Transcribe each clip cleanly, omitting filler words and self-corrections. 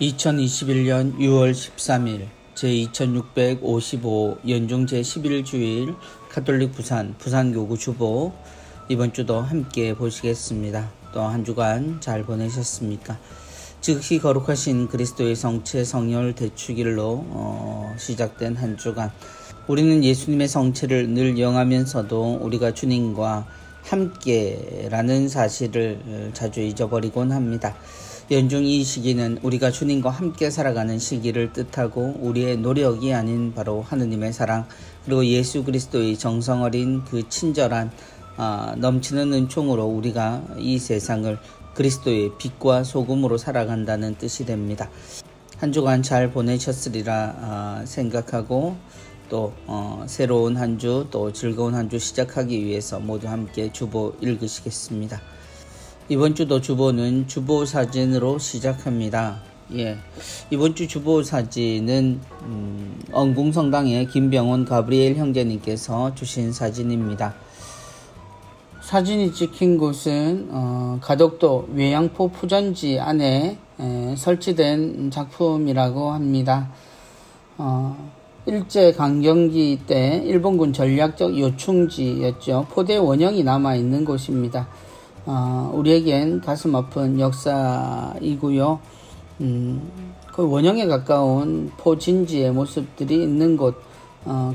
2021년 6월 13일 제2655 연중 제11주일 가톨릭 부산교구 주보 이번 주도 함께 보시겠습니다. 또 한 주간 잘 보내셨습니까? 즉시 거룩하신 그리스도의 성체 성혈 대축일로 시작된 한 주간 우리는 예수님의 성체를 늘 영하면서도 우리가 주님과 함께라는 사실을 자주 잊어버리곤 합니다. 연중 이 시기는 우리가 주님과 함께 살아가는 시기를 뜻하고 우리의 노력이 아닌 바로 하느님의 사랑 그리고 예수 그리스도의 정성어린 그 친절한 넘치는 은총으로 우리가 이 세상을 그리스도의 빛과 소금으로 살아간다는 뜻이 됩니다. 한 주간 잘 보내셨으리라 생각하고 또 새로운 한 주 또 즐거운 한 주 시작하기 위해서 모두 함께 주보 읽으시겠습니다. 이번 주도 주보는 주보 사진으로 시작합니다. 이번 주 주보 사진은 엉궁성당의 김병원 가브리엘 형제님께서 주신 사진입니다. 사진이 찍힌 곳은 가덕도 외양포 푸전지 안에 설치된 작품이라고 합니다. 일제강점기 때 일본군 전략적 요충지였죠. 포대 원형이 남아있는 곳입니다. 우리에겐 가슴 아픈 역사이고요. 그 원형에 가까운 포진지의 모습들이 있는 곳,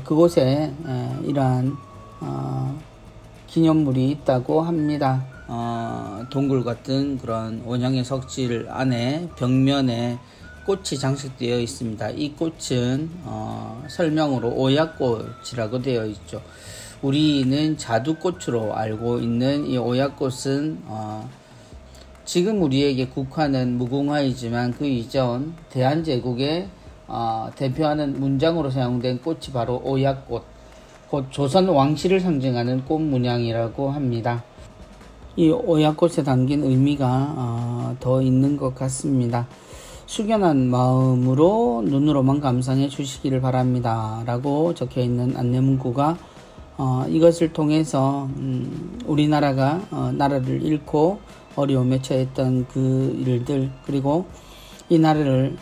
그곳에 이러한 기념물이 있다고 합니다. 동굴 같은 그런 원형의 석질 안에 벽면에 꽃이 장식되어 있습니다. 이 꽃은 설명으로 오약꽃이라고 되어 있죠. 우리는 자두꽃으로 알고 있는 이 오약꽃은 지금 우리에게 국화는 무궁화이지만 그 이전 대한제국의 대표하는 문장으로 사용된 꽃이 바로 오약꽃, 곧 조선 왕실을 상징하는 꽃 문양이라고 합니다. 이 오약꽃에 담긴 의미가 더 있는 것 같습니다. 숙연한 마음으로 눈으로만 감상해 주시기를 바랍니다 라고 적혀있는 안내문구가 이것을 통해서 우리나라가 나라를 잃고 어려움에 처했던 그 일들 그리고 이 나라를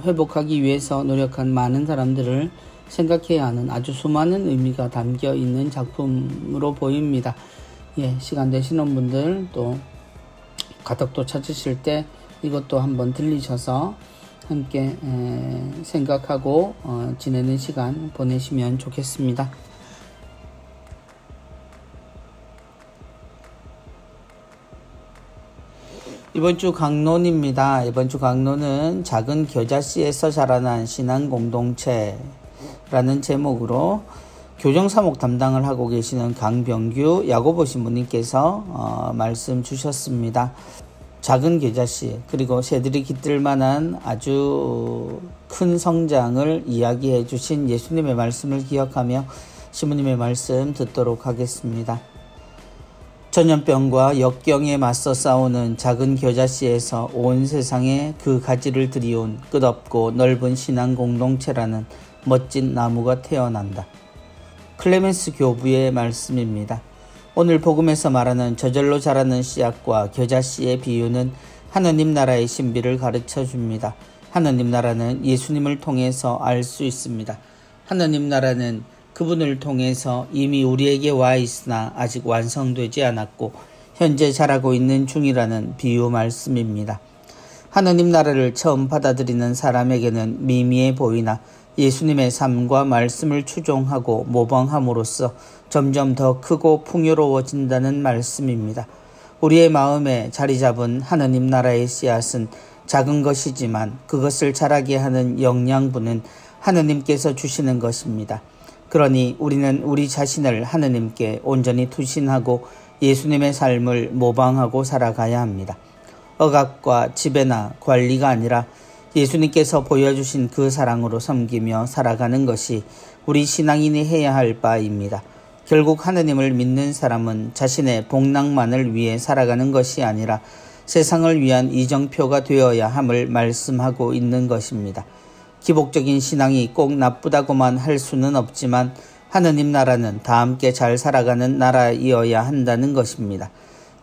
회복하기 위해서 노력한 많은 사람들을 생각해야 하는 아주 수많은 의미가 담겨 있는 작품으로 보입니다. 시간 되시는 분들 또 가덕도 찾으실 때 이것도 한번 들리셔서 함께 생각하고 지내는 시간 보내시면 좋겠습니다. 이번 주 강론입니다. 이번 주 강론은 작은 겨자씨에서 자라난 신앙 공동체라는 제목으로 교정사목 담당을 하고 계시는 강병규 야고보 신부님께서 말씀 주셨습니다. 작은 겨자씨 그리고 새들이 깃들 만한 아주 큰 성장을 이야기해 주신 예수님의 말씀을 기억하며 신부님의 말씀 듣도록 하겠습니다. 전염병과 역경에 맞서 싸우는 작은 겨자씨에서 온 세상에 그 가지를 들이온 끝없고 넓은 신앙 공동체라는 멋진 나무가 태어난다. 클레멘스 교부의 말씀입니다. 오늘 복음에서 말하는 저절로 자라는 씨앗과 겨자씨의 비유는 하느님 나라의 신비를 가르쳐 줍니다. 하느님 나라는 예수님을 통해서 알 수 있습니다. 하느님 나라는 그분을 통해서 이미 우리에게 와 있으나 아직 완성되지 않았고 현재 자라고 있는 중이라는 비유 말씀입니다. 하느님 나라를 처음 받아들이는 사람에게는 미미해 보이나 예수님의 삶과 말씀을 추종하고 모방함으로써 점점 더 크고 풍요로워진다는 말씀입니다. 우리의 마음에 자리 잡은 하느님 나라의 씨앗은 작은 것이지만 그것을 자라게 하는 영양분은 하느님께서 주시는 것입니다. 그러니 우리는 우리 자신을 하느님께 온전히 투신하고 예수님의 삶을 모방하고 살아가야 합니다. 억압과 지배나 관리가 아니라 예수님께서 보여주신 그 사랑으로 섬기며 살아가는 것이 우리 신앙인이 해야 할 바입니다. 결국 하느님을 믿는 사람은 자신의 복락만을 위해 살아가는 것이 아니라 세상을 위한 이정표가 되어야 함을 말씀하고 있는 것입니다. 기복적인 신앙이 꼭 나쁘다고만 할 수는 없지만 하느님 나라는 다 함께 잘 살아가는 나라이어야 한다는 것입니다.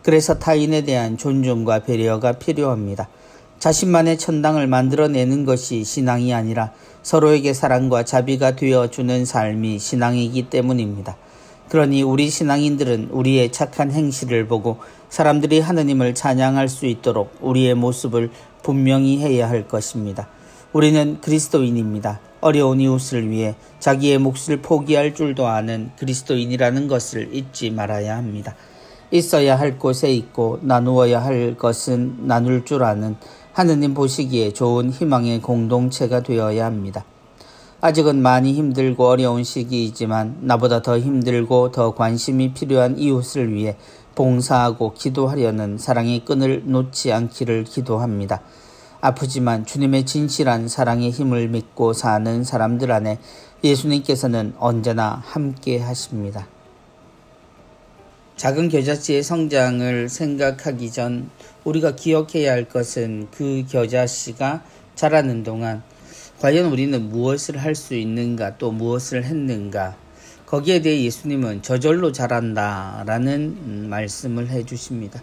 그래서 타인에 대한 존중과 배려가 필요합니다. 자신만의 천당을 만들어내는 것이 신앙이 아니라 서로에게 사랑과 자비가 되어주는 삶이 신앙이기 때문입니다. 그러니 우리 신앙인들은 우리의 착한 행실을 보고 사람들이 하느님을 찬양할 수 있도록 우리의 모습을 분명히 해야 할 것입니다. 우리는 그리스도인입니다. 어려운 이웃을 위해 자기의 몫을 포기할 줄도 아는 그리스도인이라는 것을 잊지 말아야 합니다. 있어야 할 곳에 있고 나누어야 할 것은 나눌 줄 아는 하느님 보시기에 좋은 희망의 공동체가 되어야 합니다. 아직은 많이 힘들고 어려운 시기이지만 나보다 더 힘들고 더 관심이 필요한 이웃을 위해 봉사하고 기도하려는 사랑의 끈을 놓지 않기를 기도합니다. 아프지만 주님의 진실한 사랑의 힘을 믿고 사는 사람들 안에 예수님께서는 언제나 함께 하십니다. 작은 겨자씨의 성장을 생각하기 전 우리가 기억해야 할 것은 그 겨자씨가 자라는 동안 과연 우리는 무엇을 할 수 있는가, 또 무엇을 했는가. 거기에 대해 예수님은 저절로 자란다 라는 말씀을 해주십니다.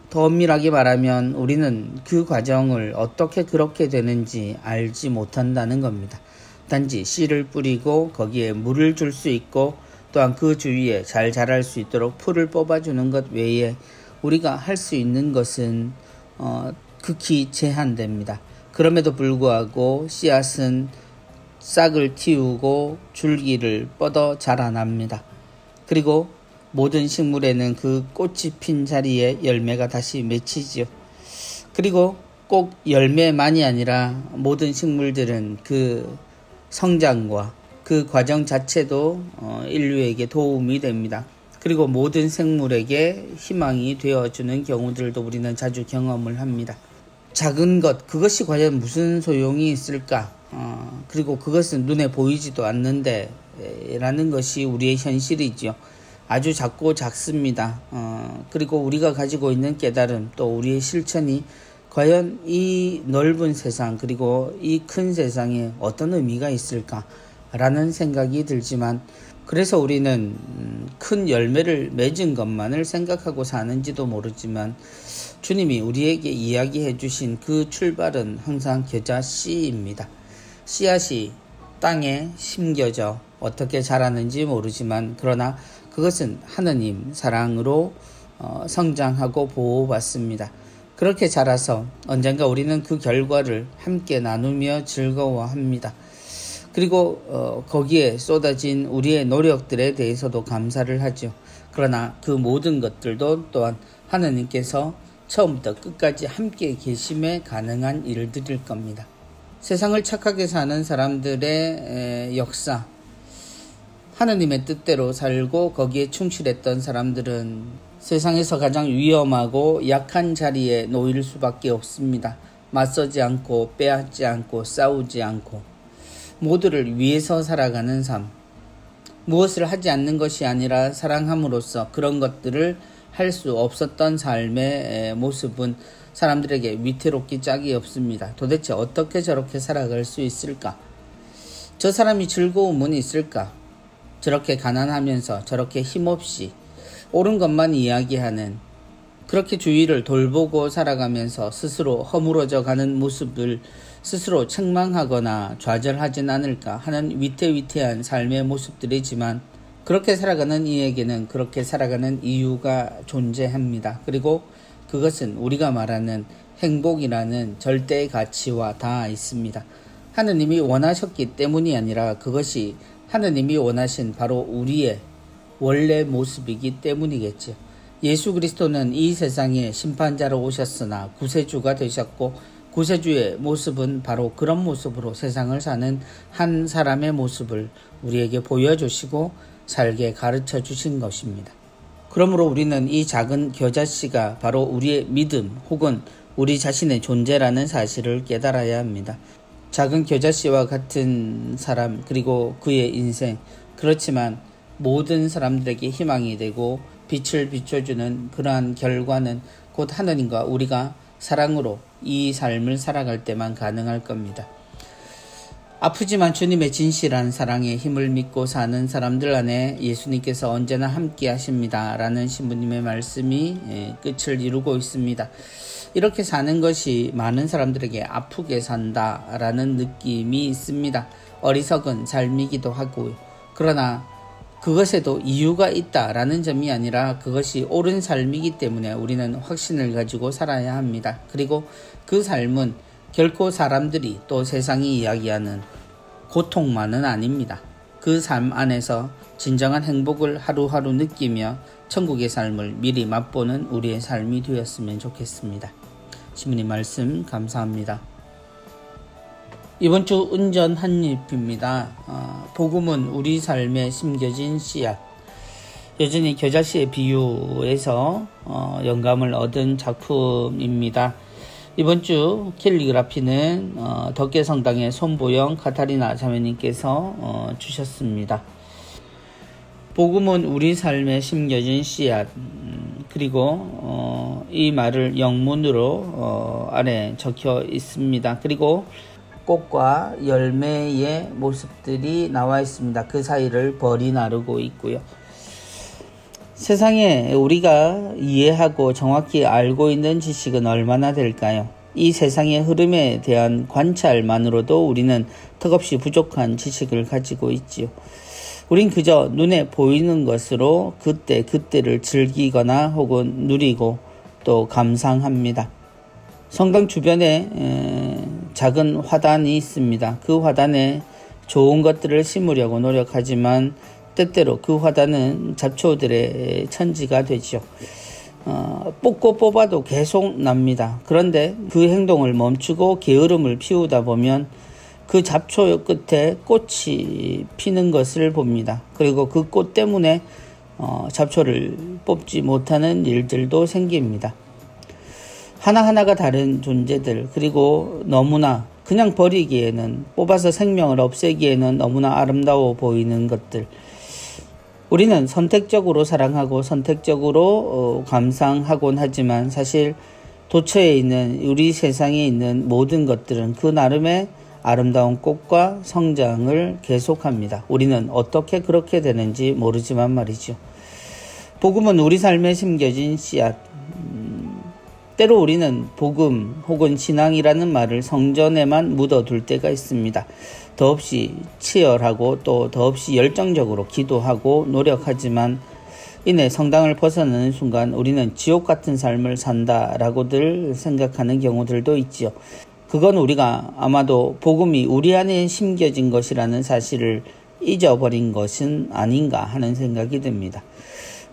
더 엄밀하게 말하면 우리는 그 과정을 어떻게 그렇게 되는지 알지 못한다는 겁니다. 단지 씨를 뿌리고 거기에 물을 줄 수 있고 또한 그 주위에 잘 자랄 수 있도록 풀을 뽑아주는 것 외에 우리가 할 수 있는 것은 극히 제한됩니다. 그럼에도 불구하고 씨앗은 싹을 틔우고 줄기를 뻗어 자라납니다. 그리고 모든 식물에는 그 꽃이 핀 자리에 열매가 다시 맺히지요. 그리고 꼭 열매만이 아니라 모든 식물들은 그 성장과 그 과정 자체도 인류에게 도움이 됩니다. 그리고 모든 생물에게 희망이 되어주는 경우들도 우리는 자주 경험을 합니다. 작은 것, 그것이 과연 무슨 소용이 있을까? 그리고 그것은 눈에 보이지도 않는데 라는 것이 우리의 현실이죠. 아주 작고 작습니다. 그리고 우리가 가지고 있는 깨달음, 또 우리의 실천이 과연 이 넓은 세상, 그리고 이 큰 세상에 어떤 의미가 있을까라는 생각이 들지만, 그래서 우리는 큰 열매를 맺은 것만을 생각하고 사는지도 모르지만, 주님이 우리에게 이야기해 주신 그 출발은 항상 겨자씨입니다. 씨앗이 땅에 심겨져 어떻게 자라는지 모르지만, 그러나 그것은 하느님 사랑으로 성장하고 보호받습니다. 그렇게 자라서 언젠가 우리는 그 결과를 함께 나누며 즐거워합니다. 그리고 거기에 쏟아진 우리의 노력들에 대해서도 감사를 하죠. 그러나 그 모든 것들도 또한 하느님께서 처음부터 끝까지 함께 계심에 가능한 일들일 겁니다. 세상을 착하게 사는 사람들의 역사, 하느님의 뜻대로 살고 거기에 충실했던 사람들은 세상에서 가장 위험하고 약한 자리에 놓일 수밖에 없습니다. 맞서지 않고 빼앗지 않고 싸우지 않고 모두를 위해서 살아가는 삶. 무엇을 하지 않는 것이 아니라 사랑함으로써 그런 것들을 할 수 없었던 삶의 모습은 사람들에게 위태롭기 짝이 없습니다. 도대체 어떻게 저렇게 살아갈 수 있을까? 저 사람이 즐거움은 있을까? 저렇게 가난하면서 저렇게 힘없이 옳은 것만 이야기하는, 그렇게 주위를 돌보고 살아가면서 스스로 허물어져 가는 모습을 스스로 책망하거나 좌절하진 않을까 하는 위태위태한 삶의 모습들이지만, 그렇게 살아가는 이에게는 그렇게 살아가는 이유가 존재합니다. 그리고 그것은 우리가 말하는 행복이라는 절대의 가치와 다 있습니다. 하느님이 원하셨기 때문이 아니라 그것이 하느님이 원하신 바로 우리의 원래 모습이기 때문이겠죠. 예수 그리스도는 이 세상에 심판자로 오셨으나 구세주가 되셨고, 구세주의 모습은 바로 그런 모습으로 세상을 사는 한 사람의 모습을 우리에게 보여주시고 살게 가르쳐 주신 것입니다. 그러므로 우리는 이 작은 겨자씨가 바로 우리의 믿음 혹은 우리 자신의 존재라는 사실을 깨달아야 합니다. 작은 겨자씨와 같은 사람, 그리고 그의 인생, 그렇지만 모든 사람들에게 희망이 되고 빛을 비춰주는 그러한 결과는 곧 하느님과 우리가 사랑으로 이 삶을 살아갈 때만 가능할 겁니다. 아프지만 주님의 진실한 사랑의 힘을 믿고 사는 사람들 안에 예수님께서 언제나 함께 하십니다 라는 신부님의 말씀이 끝을 이루고 있습니다. 이렇게 사는 것이 많은 사람들에게 아프게 산다라는 느낌이 있습니다. 어리석은 삶이기도 하고요. 그러나 그것에도 이유가 있다라는 점이 아니라 그것이 옳은 삶이기 때문에 우리는 확신을 가지고 살아야 합니다. 그리고 그 삶은 결코 사람들이 또 세상이 이야기하는 고통만은 아닙니다. 그 삶 안에서 진정한 행복을 하루하루 느끼며 천국의 삶을 미리 맛보는 우리의 삶이 되었으면 좋겠습니다. 신부님 말씀 감사합니다. 이번 주 은전 한입입니다. 복음은 우리 삶에 심겨진 씨앗. 여전히 겨자씨의 비유에서 영감을 얻은 작품입니다. 이번 주 캘리그라피는 덕계성당의 손보영 카타리나 자매님께서 주셨습니다. 복음은 우리 삶에 심겨진 씨앗. 그리고 이 말을 영문으로 아래 적혀 있습니다. 그리고 꽃과 열매의 모습들이 나와 있습니다. 그 사이를 벌이 나르고 있고요. 세상에 우리가 이해하고 정확히 알고 있는 지식은 얼마나 될까요? 이 세상의 흐름에 대한 관찰만으로도 우리는 턱없이 부족한 지식을 가지고 있지요. 우린 그저 눈에 보이는 것으로 그때를 즐기거나 혹은 누리고 또 감상합니다. 성당 주변에 작은 화단이 있습니다. 그 화단에 좋은 것들을 심으려고 노력하지만 때때로 그 화단은 잡초들의 천지가 되죠. 뽑고 뽑아도 계속 납니다. 그런데 그 행동을 멈추고 게으름을 피우다 보면 그 잡초 끝에 꽃이 피는 것을 봅니다. 그리고 그 꽃 때문에 잡초를 뽑지 못하는 일들도 생깁니다. 하나하나가 다른 존재들, 그리고 너무나 그냥 버리기에는, 뽑아서 생명을 없애기에는 너무나 아름다워 보이는 것들. 우리는 선택적으로 사랑하고 선택적으로 감상하곤 하지만 사실 도처에 있는 우리 세상에 있는 모든 것들은 그 나름의 아름다운 꽃과 성장을 계속합니다. 우리는 어떻게 그렇게 되는지 모르지만 말이죠. 복음은 우리 삶에 심겨진 씨앗. 때로 우리는 복음 혹은 신앙이라는 말을 성전에만 묻어둘 때가 있습니다. 더없이 치열하고 또 더없이 열정적으로 기도하고 노력하지만 이내 성당을 벗어나는 순간 우리는 지옥 같은 삶을 산다라고들 생각하는 경우들도 있지요. 그건 우리가 아마도 복음이 우리 안에 심겨진 것이라는 사실을 잊어버린 것은 아닌가 하는 생각이 듭니다.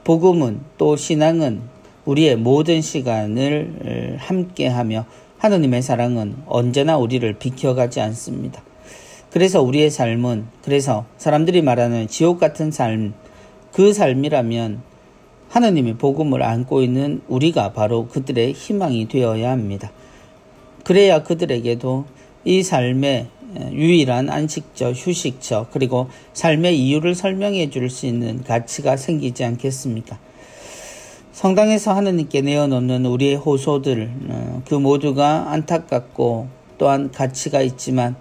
복음은 또 신앙은 우리의 모든 시간을 함께하며 하느님의 사랑은 언제나 우리를 비켜가지 않습니다. 그래서 우리의 삶은, 그래서 사람들이 말하는 지옥 같은 삶, 그 삶이라면 하느님의 복음을 안고 있는 우리가 바로 그들의 희망이 되어야 합니다. 그래야 그들에게도 이 삶의 유일한 안식처, 휴식처, 그리고 삶의 이유를 설명해 줄 수 있는 가치가 생기지 않겠습니까? 성당에서 하느님께 내어놓는 우리의 호소들, 그 모두가 안타깝고 또한 가치가 있지만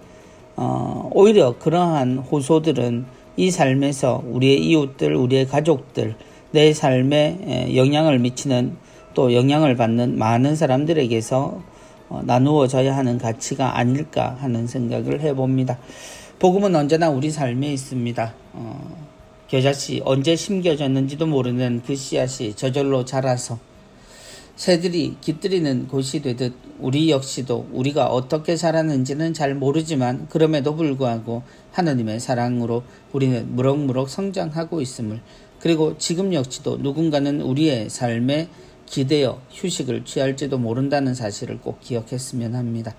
오히려 그러한 호소들은 이 삶에서 우리의 이웃들, 우리의 가족들, 내 삶에 영향을 미치는 또 영향을 받는 많은 사람들에게서 나누어져야 하는 가치가 아닐까 하는 생각을 해봅니다. 복음은 언제나 우리 삶에 있습니다. 겨자씨, 언제 심겨졌는지도 모르는 그 씨앗이 저절로 자라서 새들이 깃들이는 곳이 되듯 우리 역시도 우리가 어떻게 자라는지는 잘 모르지만 그럼에도 불구하고 하느님의 사랑으로 우리는 무럭무럭 성장하고 있음을, 그리고 지금 역시도 누군가는 우리의 삶에 기대어 휴식을 취할지도 모른다는 사실을 꼭 기억했으면 합니다.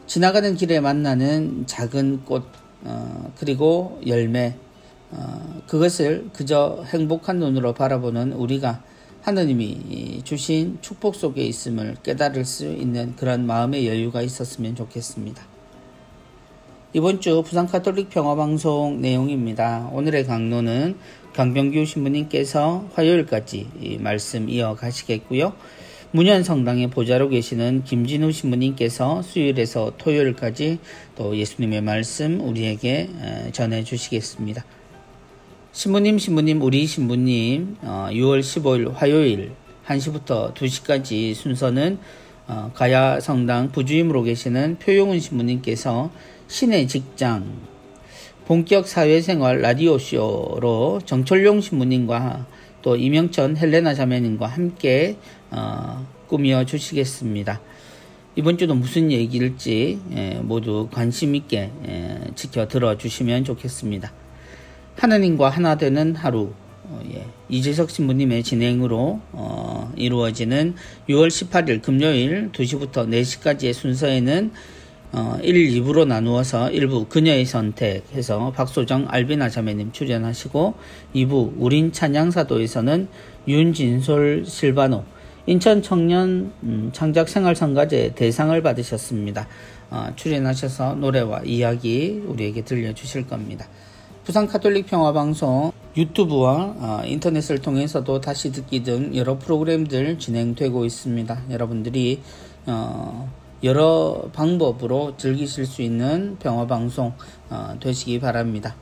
지나가는 길에 만나는 작은 꽃, 그리고 열매, 그것을 그저 행복한 눈으로 바라보는 우리가 하느님이 주신 축복 속에 있음을 깨달을 수 있는 그런 마음의 여유가 있었으면 좋겠습니다. 이번 주 부산가톨릭 평화방송 내용입니다. 오늘의 강론은 강병규 신부님께서 화요일까지 이 말씀 이어가시겠고요. 문현성당의 보좌로 계시는 김진우 신부님께서 수요일에서 토요일까지 또 예수님의 말씀 우리에게 전해주시겠습니다. 신부님, 우리 신부님, 6월 15일 화요일 1시부터 2시까지 순서는 가야 성당 부주임으로 계시는 표용은 신부님께서 신의 직장, 본격 사회생활 라디오쇼로 정철용 신부님과 또 이명천 헬레나 자매님과 함께 꾸며 주시겠습니다. 이번 주도 무슨 얘기일지 모두 관심 있게 지켜 들어주시면 좋겠습니다. 하나님과 하나 되는 하루, 이재석 신부님의 진행으로 이루어지는 6월 18일 금요일 2시부터 4시까지의 순서에는 1, 2부로 나누어서 1부 그녀의 선택해서 박소정 알비나 자매님 출연하시고 2부 우린 찬양사도에서는 윤진솔 실바노 인천 청년 창작생활성가제 대상을 받으셨습니다. 출연하셔서 노래와 이야기 우리에게 들려주실 겁니다. 부산 가톨릭 평화방송 유튜브와 인터넷을 통해서도 다시 듣기 등 여러 프로그램들 진행되고 있습니다. 여러분들이 여러 방법으로 즐기실 수 있는 평화방송 되시기 바랍니다.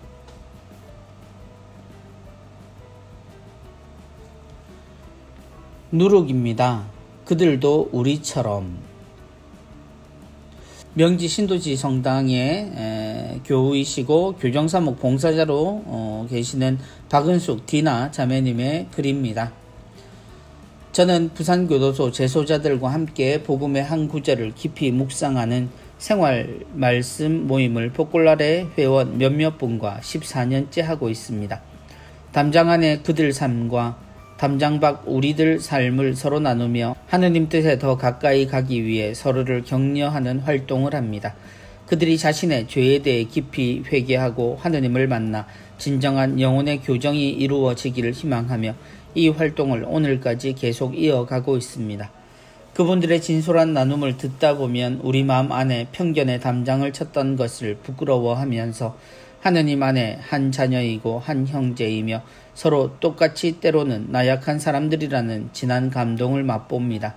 누룩입니다. 그들도 우리처럼. 명지 신도지 성당의 교우이시고 교정사목 봉사자로 계시는 박은숙 디나 자매님의 글입니다. 저는 부산교도소 재소자들과 함께 복음의 한 구절을 깊이 묵상하는 생활 말씀 모임을 복골날의 회원 몇몇 분과 14년째 하고 있습니다. 담장 안에 그들 삶과 담장 밖 우리들 삶을 서로 나누며 하느님 뜻에 더 가까이 가기 위해 서로를 격려하는 활동을 합니다. 그들이 자신의 죄에 대해 깊이 회개하고 하느님을 만나 진정한 영혼의 교정이 이루어지기를 희망하며 이 활동을 오늘까지 계속 이어가고 있습니다. 그분들의 진솔한 나눔을 듣다 보면 우리 마음 안에 편견의 담장을 쳤던 것을 부끄러워하면서 하느님 안에 한 자녀이고 한 형제이며 서로 똑같이 때로는 나약한 사람들이라는 진한 감동을 맛봅니다.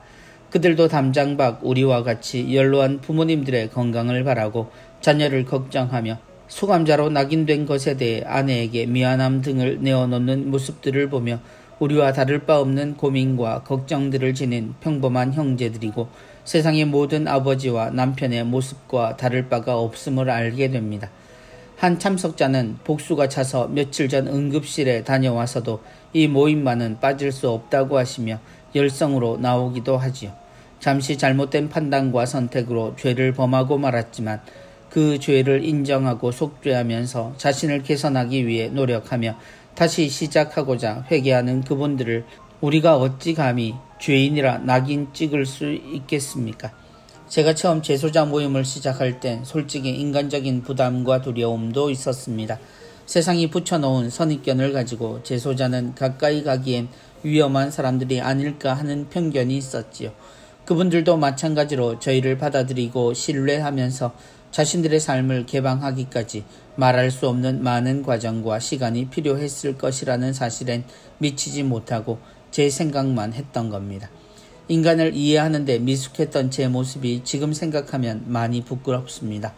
그들도 담장 밖 우리와 같이 연로한 부모님들의 건강을 바라고 자녀를 걱정하며 수감자로 낙인된 것에 대해 아내에게 미안함 등을 내어놓는 모습들을 보며 우리와 다를 바 없는 고민과 걱정들을 지닌 평범한 형제들이고 세상의 모든 아버지와 남편의 모습과 다를 바가 없음을 알게 됩니다. 한 참석자는 복수가 차서 며칠 전 응급실에 다녀와서도 이 모임만은 빠질 수 없다고 하시며 열성으로 나오기도 하지요. 잠시 잘못된 판단과 선택으로 죄를 범하고 말았지만 그 죄를 인정하고 속죄하면서 자신을 개선하기 위해 노력하며 다시 시작하고자 회개하는 그분들을 우리가 어찌 감히 죄인이라 낙인 찍을 수 있겠습니까? 제가 처음 재소자 모임을 시작할 땐 솔직히 인간적인 부담과 두려움도 있었습니다. 세상이 붙여놓은 선입견을 가지고 재소자는 가까이 가기엔 위험한 사람들이 아닐까 하는 편견이 있었지요. 그분들도 마찬가지로 저희를 받아들이고 신뢰하면서 자신들의 삶을 개방하기까지 말할 수 없는 많은 과정과 시간이 필요했을 것이라는 사실엔 미치지 못하고 제 생각만 했던 겁니다. 인간을 이해하는 데 미숙했던 제 모습이 지금 생각하면 많이 부끄럽습니다.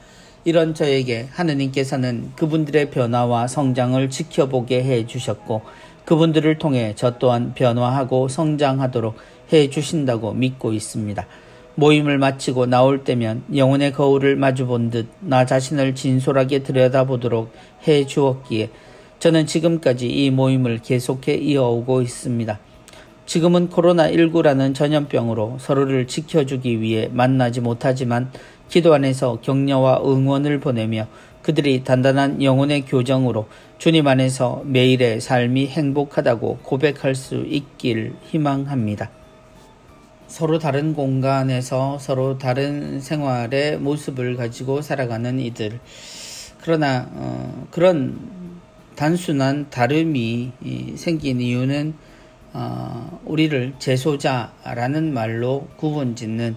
이런 저에게 하느님께서는 그분들의 변화와 성장을 지켜보게 해주셨고 그분들을 통해 저 또한 변화하고 성장하도록 해주신다고 믿고 있습니다. 모임을 마치고 나올 때면 영혼의 거울을 마주본 듯 나 자신을 진솔하게 들여다보도록 해주었기에 저는 지금까지 이 모임을 계속해 이어오고 있습니다. 지금은 코로나19라는 전염병으로 서로를 지켜주기 위해 만나지 못하지만 기도 안에서 격려와 응원을 보내며 그들이 단단한 영혼의 교정으로 주님 안에서 매일의 삶이 행복하다고 고백할 수 있길 희망합니다. 서로 다른 공간에서 서로 다른 생활의 모습을 가지고 살아가는 이들. 그러나 그런 단순한 다름이 생긴 이유는 우리를 재소자라는 말로 구분짓는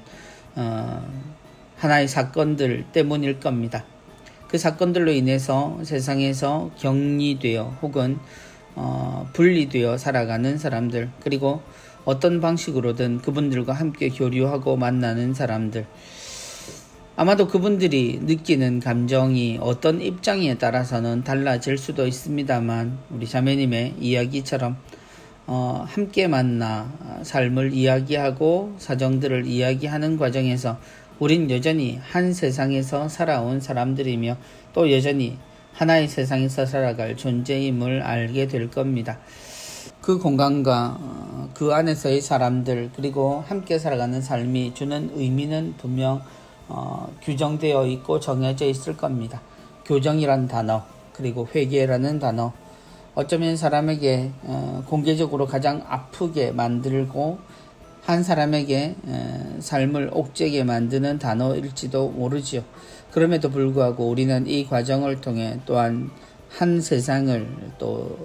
하나의 사건들 때문일 겁니다. 그 사건들로 인해서 세상에서 격리되어 혹은 분리되어 살아가는 사람들, 그리고 어떤 방식으로든 그분들과 함께 교류하고 만나는 사람들, 아마도 그분들이 느끼는 감정이 어떤 입장에 따라서는 달라질 수도 있습니다만 우리 자매님의 이야기처럼 함께 만나 삶을 이야기하고 사정들을 이야기하는 과정에서 우린 여전히 한 세상에서 살아온 사람들이며 또 여전히 하나의 세상에서 살아갈 존재임을 알게 될 겁니다. 그 공간과 그 안에서의 사람들 그리고 함께 살아가는 삶이 주는 의미는 분명 규정되어 있고 정해져 있을 겁니다. 교정이란 단어 그리고 회개라는 단어 어쩌면 사람에게 공개적으로 가장 아프게 만들고 한 사람에게 삶을 옥죄게 만드는 단어일지도 모르지요. 그럼에도 불구하고 우리는 이 과정을 통해 또한 한 세상을 또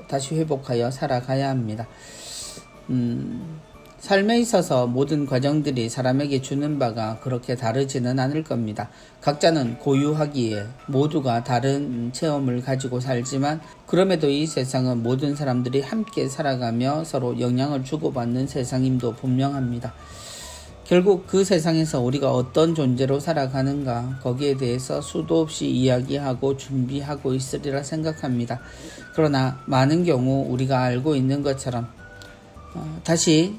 다시 회복하여 살아가야 합니다. 삶에 있어서 모든 과정들이 사람에게 주는 바가 그렇게 다르지는 않을 겁니다. 각자는 고유하기에 모두가 다른 체험을 가지고 살지만 그럼에도 이 세상은 모든 사람들이 함께 살아가며 서로 영향을 주고받는 세상임도 분명합니다. 결국 그 세상에서 우리가 어떤 존재로 살아가는가 거기에 대해서 수도 없이 이야기하고 준비하고 있으리라 생각합니다. 그러나 많은 경우 우리가 알고 있는 것처럼 다시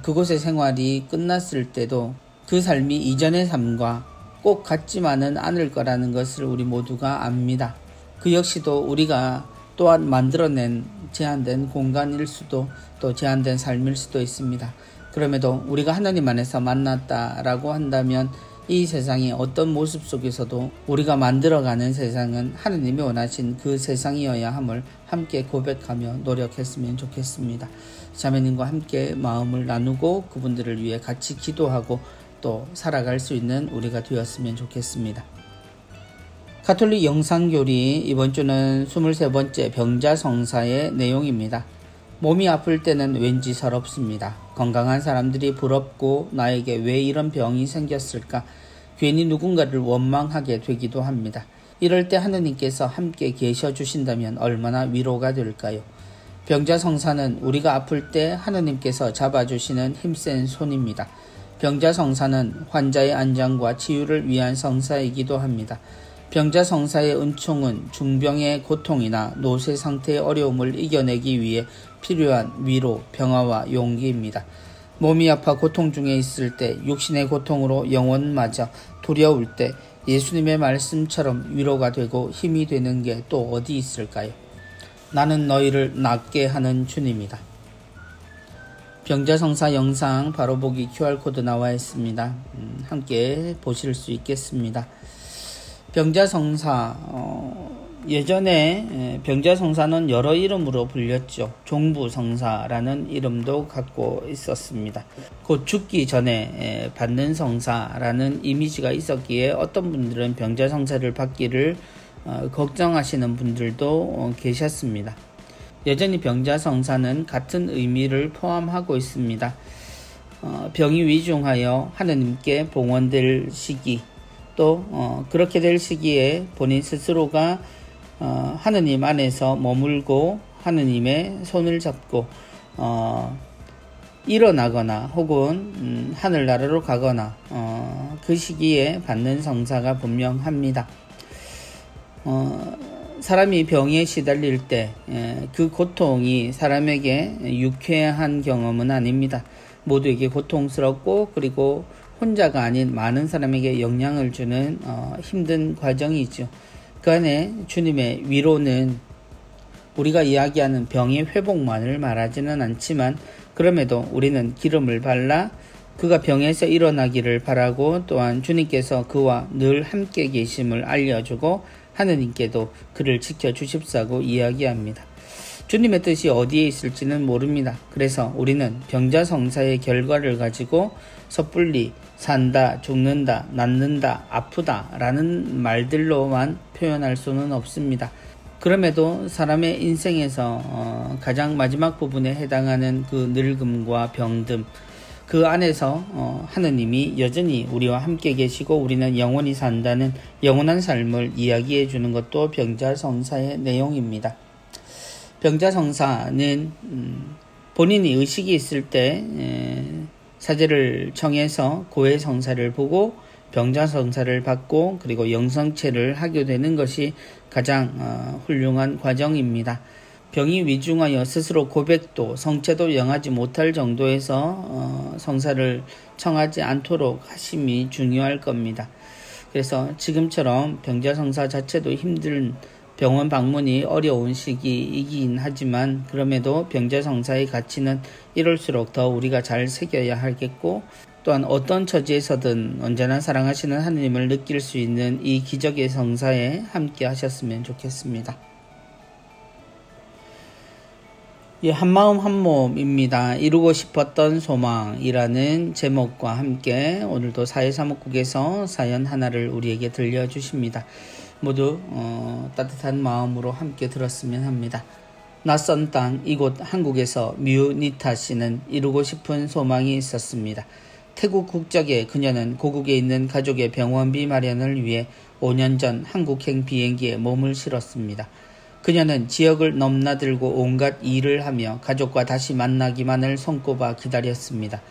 그곳의 생활이 끝났을 때도 그 삶이 이전의 삶과 꼭 같지만은 않을 거라는 것을 우리 모두가 압니다. 그 역시도 우리가 또한 만들어낸 제한된 공간일 수도 또 제한된 삶일 수도 있습니다. 그럼에도 우리가 하나님 안에서 만났다라고 한다면 이 세상의 어떤 모습 속에서도 우리가 만들어가는 세상은 하나님이 원하신 그 세상이어야 함을 함께 고백하며 노력했으면 좋겠습니다. 자매님과 함께 마음을 나누고 그분들을 위해 같이 기도하고 또 살아갈 수 있는 우리가 되었으면 좋겠습니다. 가톨릭 영상교리 이번 주는 23번째 병자성사의 내용입니다. 몸이 아플 때는 왠지 서럽습니다. 건강한 사람들이 부럽고 나에게 왜 이런 병이 생겼을까 괜히 누군가를 원망하게 되기도 합니다. 이럴 때 하느님께서 함께 계셔 주신다면 얼마나 위로가 될까요? 병자성사는 우리가 아플 때 하느님께서 잡아주시는 힘센 손입니다. 병자성사는 환자의 안정과 치유를 위한 성사이기도 합니다. 병자성사의 은총은 중병의 고통이나 노쇠 상태의 어려움을 이겨내기 위해 필요한 위로, 평화와 용기입니다. 몸이 아파 고통 중에 있을 때 육신의 고통으로 영혼마저 두려울 때 예수님의 말씀처럼 위로가 되고 힘이 되는 게 또 어디 있을까요? 나는 너희를 낫게 하는 주님이다. 병자성사 영상 바로 보기 QR코드 나와 있습니다. 함께 보실 수 있겠습니다. 병자성사 예전에 병자성사는 여러 이름으로 불렸죠. 종부성사라는 이름도 갖고 있었습니다. 곧 죽기 전에 받는 성사라는 이미지가 있었기에 어떤 분들은 병자성사를 받기를 걱정하시는 분들도 계셨습니다. 여전히 병자성사는 같은 의미를 포함하고 있습니다. 병이 위중하여 하느님께 봉헌될 시기 또 그렇게 될 시기에 본인 스스로가 하느님 안에서 머물고 하느님의 손을 잡고 일어나거나 혹은 하늘나라로 가거나 그 시기에 받는 성사가 분명합니다. 사람이 병에 시달릴 때 그 고통이 사람에게 유쾌한 경험은 아닙니다. 모두에게 고통스럽고 그리고 혼자가 아닌 많은 사람에게 영향을 주는 힘든 과정이죠. 그 안에 주님의 위로는 우리가 이야기하는 병의 회복만을 말하지는 않지만 그럼에도 우리는 기름을 발라 그가 병에서 일어나기를 바라고 또한 주님께서 그와 늘 함께 계심을 알려주고 하느님께도 그를 지켜주십사고 이야기합니다. 주님의 뜻이 어디에 있을지는 모릅니다. 그래서 우리는 병자성사의 결과를 가지고 섣불리 산다, 죽는다, 낫는다, 아프다 라는 말들로만 표현할 수는 없습니다. 그럼에도 사람의 인생에서 가장 마지막 부분에 해당하는 그 늙음과 병듦 그 안에서 하느님이 여전히 우리와 함께 계시고 우리는 영원히 산다는 영원한 삶을 이야기해 주는 것도 병자성사의 내용입니다. 병자성사는 본인이 의식이 있을 때 사제를 청해서 고해성사를 보고 병자성사를 받고 그리고 영성체를 하게 되는 것이 가장 훌륭한 과정입니다. 병이 위중하여 스스로 고백도 성체도 영하지 못할 정도에서 성사를 청하지 않도록 하심이 중요할 겁니다. 그래서 지금처럼 병자 성사 자체도 힘든 병원 방문이 어려운 시기이긴 하지만 그럼에도 병자 성사의 가치는 이럴수록 더 우리가 잘 새겨야 하겠고 또한 어떤 처지에서든 언제나 사랑하시는 하느님을 느낄 수 있는 이 기적의 성사에 함께 하셨으면 좋겠습니다. 한마음 한몸입니다. 이루고 싶었던 소망이라는 제목과 함께 오늘도 사회사목국에서 사연 하나를 우리에게 들려주십니다. 모두 따뜻한 마음으로 함께 들었으면 합니다. 낯선 땅 이곳 한국에서 뮤니타 씨는 이루고 싶은 소망이 있었습니다. 태국 국적의 그녀는 고국에 있는 가족의 병원비 마련을 위해 5년 전 한국행 비행기에 몸을 실었습니다. 그녀는 지역을 넘나들고 온갖 일을 하며 가족과 다시 만나기만을 손꼽아 기다렸습니다.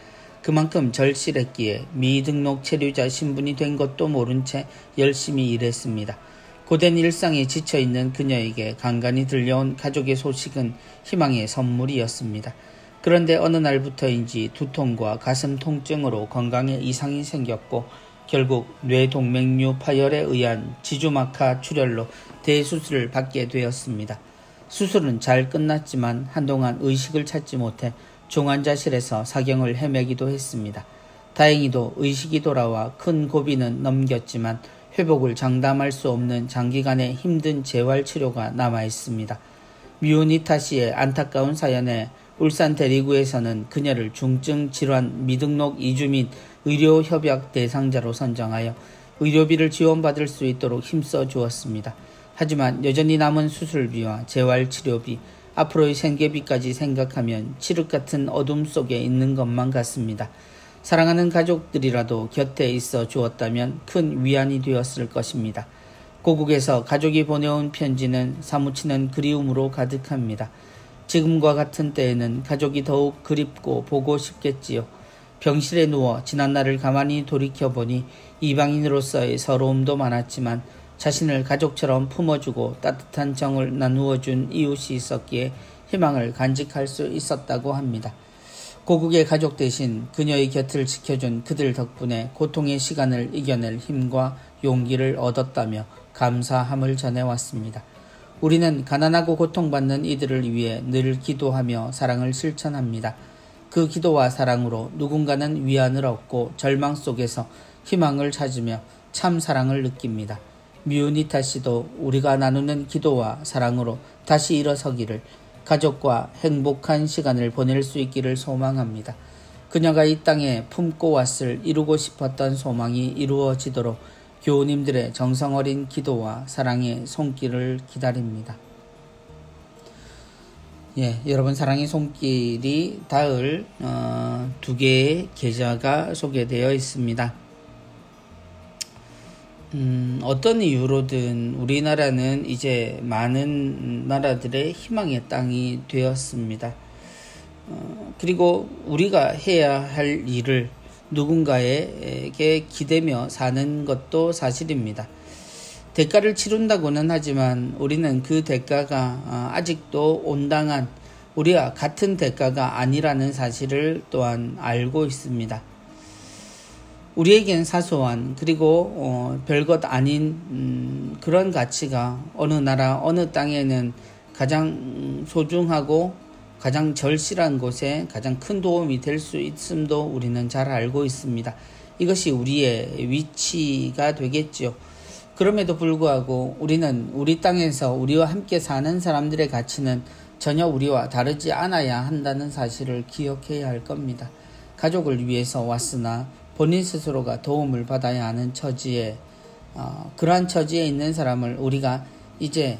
그만큼 절실했기에 미등록 체류자 신분이 된 것도 모른 채 열심히 일했습니다. 고된 일상에 지쳐있는 그녀에게 간간히 들려온 가족의 소식은 희망의 선물이었습니다. 그런데 어느 날부터인지 두통과 가슴 통증으로 건강에 이상이 생겼고 결국 뇌동맥류 파열에 의한 지주막하 출혈로 대수술을 받게 되었습니다. 수술은 잘 끝났지만 한동안 의식을 찾지 못해 중환자실에서 사경을 헤매기도 했습니다. 다행히도 의식이 돌아와 큰 고비는 넘겼지만 회복을 장담할 수 없는 장기간의 힘든 재활치료가 남아있습니다. 뮤니타 씨의 안타까운 사연에 울산 대리구에서는 그녀를 중증 질환 미등록 이주민 의료협약 대상자로 선정하여 의료비를 지원받을 수 있도록 힘써 주었습니다. 하지만 여전히 남은 수술비와 재활치료비, 앞으로의 생계비까지 생각하면 칠흑 같은 어둠 속에 있는 것만 같습니다. 사랑하는 가족들이라도 곁에 있어 주었다면 큰 위안이 되었을 것입니다. 고국에서 가족이 보내온 편지는 사무치는 그리움으로 가득합니다. 지금과 같은 때에는 가족이 더욱 그립고 보고 싶겠지요. 병실에 누워 지난날을 가만히 돌이켜보니 이방인으로서의 서러움도 많았지만 자신을 가족처럼 품어주고 따뜻한 정을 나누어준 이웃이 있었기에 희망을 간직할 수 있었다고 합니다. 고국의 가족 대신 그녀의 곁을 지켜준 그들 덕분에 고통의 시간을 이겨낼 힘과 용기를 얻었다며 감사함을 전해왔습니다. 우리는 가난하고 고통받는 이들을 위해 늘 기도하며 사랑을 실천합니다. 그 기도와 사랑으로 누군가는 위안을 얻고 절망 속에서 희망을 찾으며 참 사랑을 느낍니다. 뮤니타 씨도 우리가 나누는 기도와 사랑으로 다시 일어서기를, 가족과 행복한 시간을 보낼 수 있기를 소망합니다. 그녀가 이 땅에 품고 왔을 이루고 싶었던 소망이 이루어지도록 교우님들의 정성 어린 기도와 사랑의 손길을 기다립니다. 여러분 사랑의 손길이 닿을 2개의 계좌가 소개되어 있습니다. 어떤 이유로든 우리나라는 이제 많은 나라들의 희망의 땅이 되었습니다. 그리고 우리가 해야 할 일을 누군가에게 기대며 사는 것도 사실입니다. 대가를 치른다고는 하지만 우리는 그 대가가 아직도 온당한 우리와 같은 대가가 아니라는 사실을 또한 알고 있습니다. 우리에겐 사소한 그리고 별것 아닌 그런 가치가 어느 나라 어느 땅에는 가장 소중하고 가장 절실한 곳에 가장 큰 도움이 될 수 있음도 우리는 잘 알고 있습니다. 이것이 우리의 위치가 되겠죠. 그럼에도 불구하고 우리는 우리 땅에서 우리와 함께 사는 사람들의 가치는 전혀 우리와 다르지 않아야 한다는 사실을 기억해야 할 겁니다. 가족을 위해서 왔으나 본인 스스로가 도움을 받아야 하는 처지에 그러한 처지에 있는 사람을 우리가 이제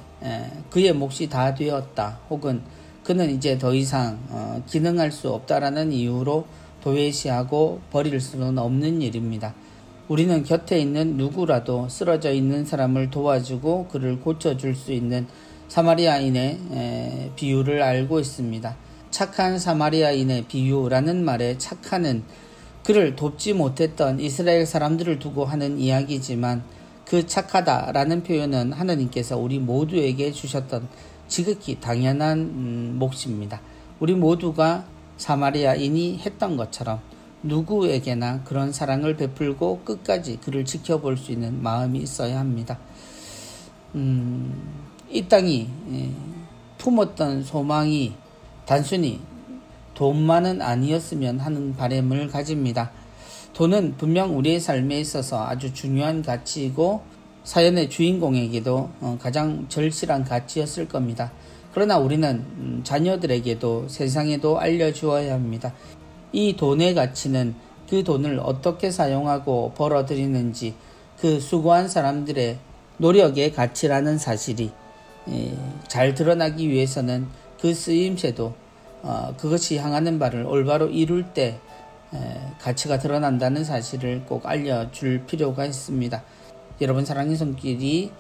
그의 몫이 다 되었다 혹은 그는 이제 더 이상 기능할 수 없다라는 이유로 도외시하고 버릴 수는 없는 일입니다. 우리는 곁에 있는 누구라도 쓰러져 있는 사람을 도와주고 그를 고쳐줄 수 있는 사마리아인의 비유를 알고 있습니다. 착한 사마리아인의 비유라는 말에 착한은 그를 돕지 못했던 이스라엘 사람들을 두고 하는 이야기지만 그 착하다라는 표현은 하나님께서 우리 모두에게 주셨던 지극히 당연한 몫입니다. 우리 모두가 사마리아인이 했던 것처럼 누구에게나 그런 사랑을 베풀고 끝까지 그를 지켜볼 수 있는 마음이 있어야 합니다. 이 땅이 품었던 소망이 단순히 돈만은 아니었으면 하는 바람을 가집니다. 돈은 분명 우리의 삶에 있어서 아주 중요한 가치이고 사연의 주인공에게도 가장 절실한 가치였을 겁니다. 그러나 우리는 자녀들에게도 세상에도 알려주어야 합니다. 이 돈의 가치는 그 돈을 어떻게 사용하고 벌어들이는지 그 수고한 사람들의 노력의 가치라는 사실이 잘 드러나기 위해서는 그 쓰임새도 그것이 향하는 바를 올바로 이룰 때 가치가 드러난다는 사실을 꼭 알려줄 필요가 있습니다. 여러분 사랑의 손길이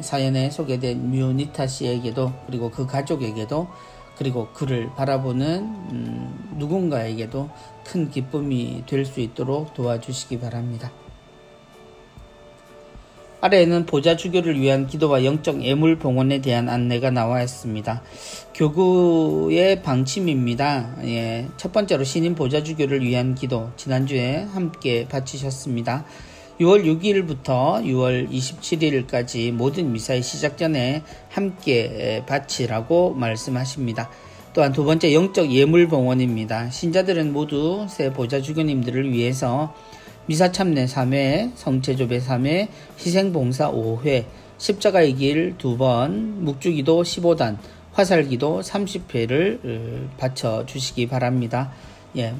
사연에 소개된 뮤니타 씨에게도 그리고 그 가족에게도 그리고 그를 바라보는 누군가에게도 큰 기쁨이 될 수 있도록 도와주시기 바랍니다. 아래에는 보좌 주교를 위한 기도와 영적 예물 봉헌에 대한 안내가 나와 있습니다. 교구의 방침입니다. 첫 번째로 신임 보좌 주교를 위한 기도 지난주에 함께 바치셨습니다. 6월 6일부터 6월 27일까지 모든 미사의 시작 전에 함께 바치라고 말씀하십니다. 또한 두 번째 영적 예물 봉헌입니다. 신자들은 모두 새 보좌 주교님들을 위해서 미사 참례 3회, 성체조배 3회, 희생봉사 5회, 십자가의 길 2번, 묵주기도 15단, 화살기도 30회를 바쳐주시기 바랍니다.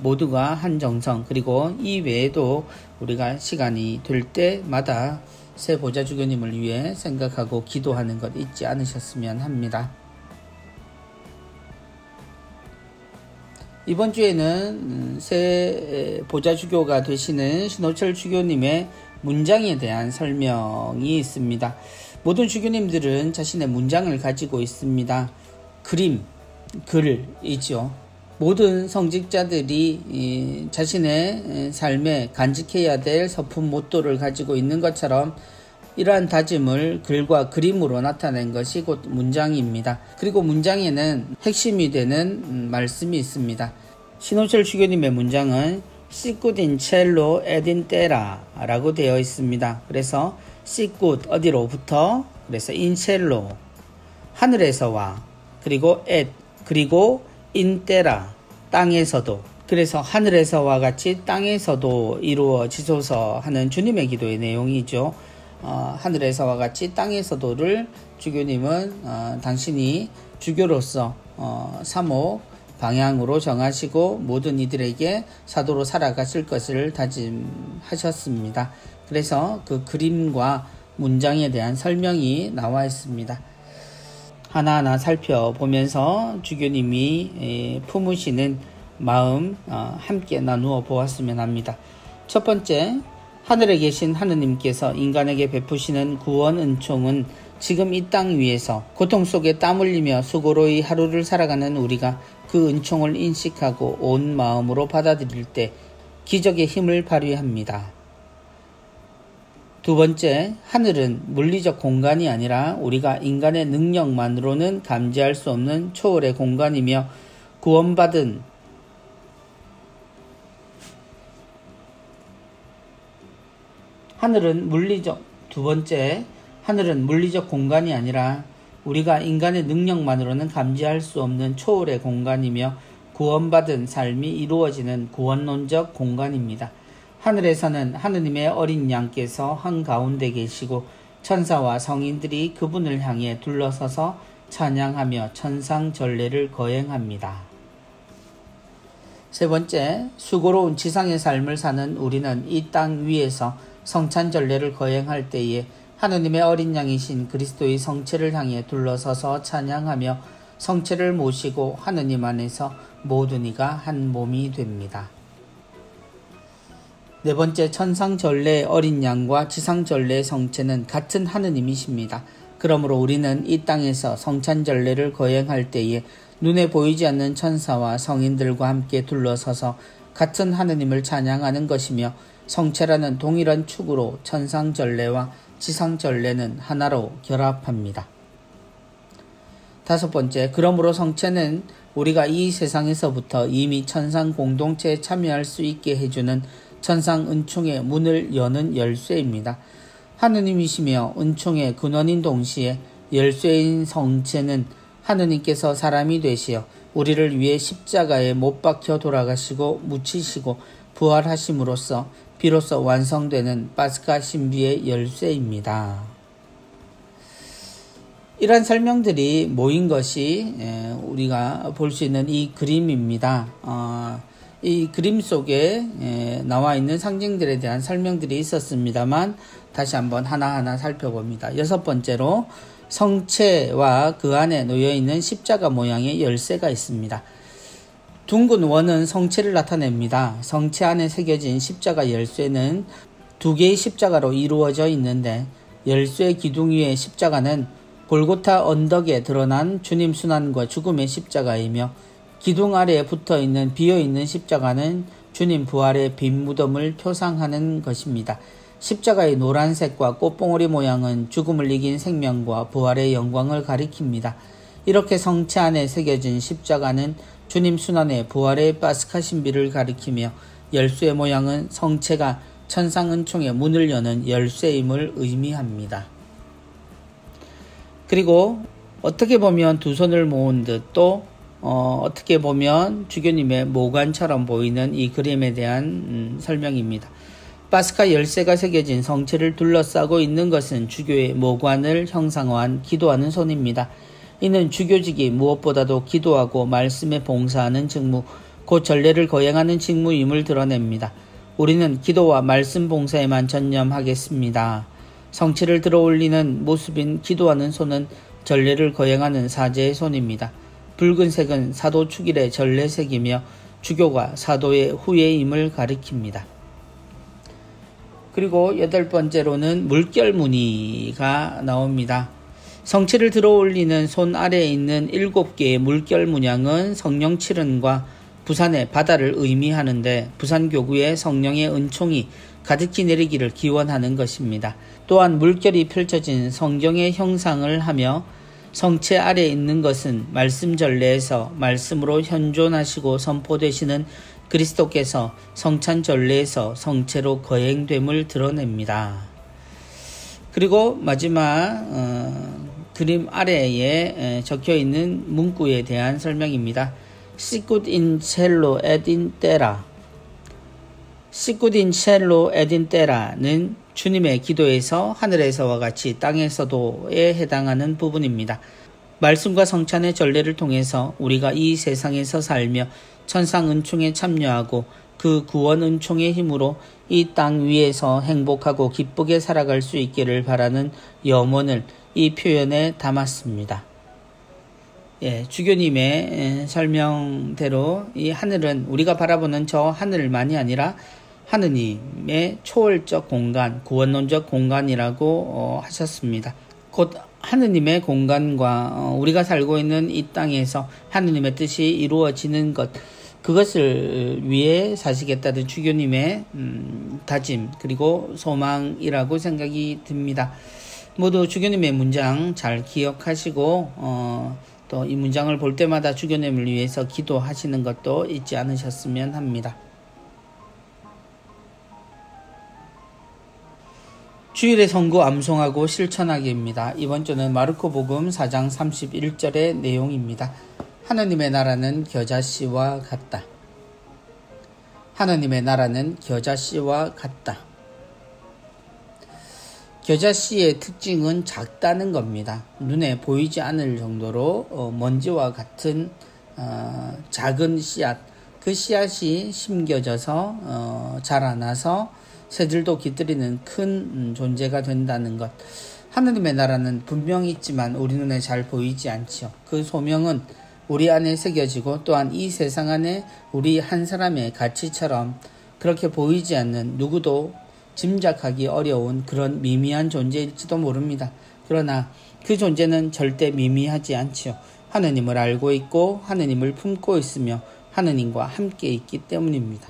모두가 한정성 그리고 이 외에도 우리가 시간이 될 때마다 새 보좌 주교님을 위해 생각하고 기도하는 것 잊지 않으셨으면 합니다. 이번 주에는 새 보좌 주교가 되시는 신호철 주교님의 문장에 대한 설명이 있습니다. 모든 주교님들은 자신의 문장을 가지고 있습니다. 그림, 글이죠. 모든 성직자들이 자신의 삶에 간직해야 될 서품 모토를 가지고 있는 것처럼 이러한 다짐을 글과 그림으로 나타낸 것이 곧 문장입니다. 그리고 문장에는 핵심이 되는 말씀이 있습니다. 신호철 주교님의 문장은 시굿 인 첼로 에딘 테라 라고 되어 있습니다. 그래서 시굿 어디로부터, 그래서 인 첼로 하늘에서와, 그리고 엣 그리고 인 테라 땅에서도, 그래서 하늘에서와 같이 땅에서도 이루어지소서 하는 주님의 기도의 내용이죠. 하늘에서와 같이 땅에서도를 주교님은 당신이 주교로서 사목 방향으로 정하시고 모든 이들에게 사도로 살아가실 것을 다짐하셨습니다. 그래서 그 그림과 문장에 대한 설명이 나와 있습니다. 하나하나 살펴보면서 주교님이 품으시는 마음 함께 나누어 보았으면 합니다. 첫 번째, 하늘에 계신 하느님께서 인간에게 베푸시는 구원 은총은 지금 이 땅 위에서 고통 속에 땀 흘리며 수고로이 하루를 살아가는 우리가 그 은총을 인식하고 온 마음으로 받아들일 때 기적의 힘을 발휘합니다. 두 번째, 하늘은 물리적 공간이 아니라 우리가 인간의 능력만으로는 감지할 수 없는 초월의 공간이며 구원받은 두 번째, 하늘은 물리적 공간이 아니라 우리가 인간의 능력만으로는 감지할 수 없는 초월의 공간이며 구원받은 삶이 이루어지는 구원론적 공간입니다. 하늘에서는 하느님의 어린 양께서 한가운데 계시고 천사와 성인들이 그분을 향해 둘러서서 찬양하며 천상전례를 거행합니다. 세 번째, 수고로운 지상의 삶을 사는 우리는 이 땅 위에서 성찬전례를 거행할 때에 하느님의 어린 양이신 그리스도의 성체를 향해 둘러서서 찬양하며 성체를 모시고 하느님 안에서 모든 이가 한 몸이 됩니다. 네 번째, 천상전례의 어린 양과 지상전례의 성체는 같은 하느님이십니다. 그러므로 우리는 이 땅에서 성찬전례를 거행할 때에 눈에 보이지 않는 천사와 성인들과 함께 둘러서서 같은 하느님을 찬양하는 것이며 성체라는 동일한 축으로 천상전례와 지상전례는 하나로 결합합니다. 5번째, 그러므로 성체는 우리가 이 세상에서부터 이미 천상 공동체에 참여할 수 있게 해주는 천상 은총의 문을 여는 열쇠입니다. 하느님이시며 은총의 근원인 동시에 열쇠인 성체는 하느님께서 사람이 되시어 우리를 위해 십자가에 못 박혀 돌아가시고 묻히시고 부활하심으로써 비로소 완성되는 파스카 신비의 열쇠입니다. 이러한 설명들이 모인 것이 우리가 볼 수 있는 이 그림입니다. 이 그림 속에 나와 있는 상징들에 대한 설명들이 있었습니다만 다시 한번 하나하나 살펴봅니다. 6번째로 성체와 그 안에 놓여있는 십자가 모양의 열쇠가 있습니다. 둥근 원은 성체를 나타냅니다. 성체 안에 새겨진 십자가 열쇠는 2개의 십자가로 이루어져 있는데 열쇠 기둥 위의 십자가는 골고타 언덕에 드러난 주님 순환과 죽음의 십자가이며 기둥 아래에 붙어있는 비어있는 십자가는 주님 부활의 빈 무덤을 표상하는 것입니다. 십자가의 노란색과 꽃봉오리 모양은 죽음을 이긴 생명과 부활의 영광을 가리킵니다. 이렇게 성체 안에 새겨진 십자가는 주님 순환의 부활의 파스카 신비를 가리키며 열쇠 모양은 성체가 천상 은총의 문을 여는 열쇠임을 의미합니다. 그리고 어떻게 보면 두 손을 모은 듯 또 어떻게 보면 주교님의 모관처럼 보이는 이 그림에 대한 설명입니다. 파스카 열쇠가 새겨진 성체를 둘러싸고 있는 것은 주교의 모관을 형상화한 기도하는 손입니다. 이는 주교직이 무엇보다도 기도하고 말씀에 봉사하는 직무, 곧 전례를 거행하는 직무임을 드러냅니다. 우리는 기도와 말씀 봉사에만 전념하겠습니다. 성체를 들어올리는 모습인 기도하는 손은 전례를 거행하는 사제의 손입니다. 붉은색은 사도 축일의 전례색이며 주교가 사도의 후예임을 가리킵니다. 그리고 8번째로는 물결무늬가 나옵니다. 성체를 들어올리는 손 아래에 있는 7개의 물결 문양은 성령 칠은과 부산의 바다를 의미하는데 부산교구의 성령의 은총이 가득히 내리기를 기원하는 것입니다. 또한 물결이 펼쳐진 성경의 형상을 하며 성체 아래에 있는 것은 말씀 전례에서 말씀으로 현존하시고 선포되시는 그리스도께서 성찬 전례에서 성체로 거행됨을 드러냅니다. 그리고 마지막 그림 아래에 적혀있는 문구에 대한 설명입니다. Sicut in cielo et in terra. Sicut in cielo et in terra는 주님의 기도에서 하늘에서와 같이 땅에서도에 해당하는 부분입니다. 말씀과 성찬의 전례를 통해서 우리가 이 세상에서 살며 천상 은총에 참여하고 그 구원 은총의 힘으로 이 땅 위에서 행복하고 기쁘게 살아갈 수 있기를 바라는 염원을 이 표현에 담았습니다. 주교님의 설명대로 이 하늘은 우리가 바라보는 저 하늘만이 아니라 하느님의 초월적 공간, 구원론적 공간이라고 하셨습니다. 곧 하느님의 공간과 우리가 살고 있는 이 땅에서 하느님의 뜻이 이루어지는 것, 그것을 위해 사시겠다는 주교님의 다짐 그리고 소망이라고 생각이 듭니다. 모두 주교님의 문장 잘 기억하시고 또 이 문장을 볼 때마다 주교님을 위해서 기도하시는 것도 잊지 않으셨으면 합니다. 주일의 선고 암송하고 실천하기입니다. 이번 주는 마르코복음 4장 31절의 내용입니다. 하느님의 나라는 겨자씨와 같다. 하느님의 나라는 겨자씨와 같다. 겨자씨의 특징은 작다는 겁니다. 눈에 보이지 않을 정도로 먼지와 같은 작은 씨앗, 그 씨앗이 심겨져서 자라나서 새들도 깃들이는 큰 존재가 된다는 것. 하느님의 나라는 분명히 있지만 우리 눈에 잘 보이지 않지요. 그 소명은 우리 안에 새겨지고 또한 이 세상 안에 우리 한 사람의 가치처럼 그렇게 보이지 않는 누구도 짐작하기 어려운 그런 미미한 존재일지도 모릅니다. 그러나 그 존재는 절대 미미하지 않지요. 하느님을 알고 있고 하느님을 품고 있으며 하느님과 함께 있기 때문입니다.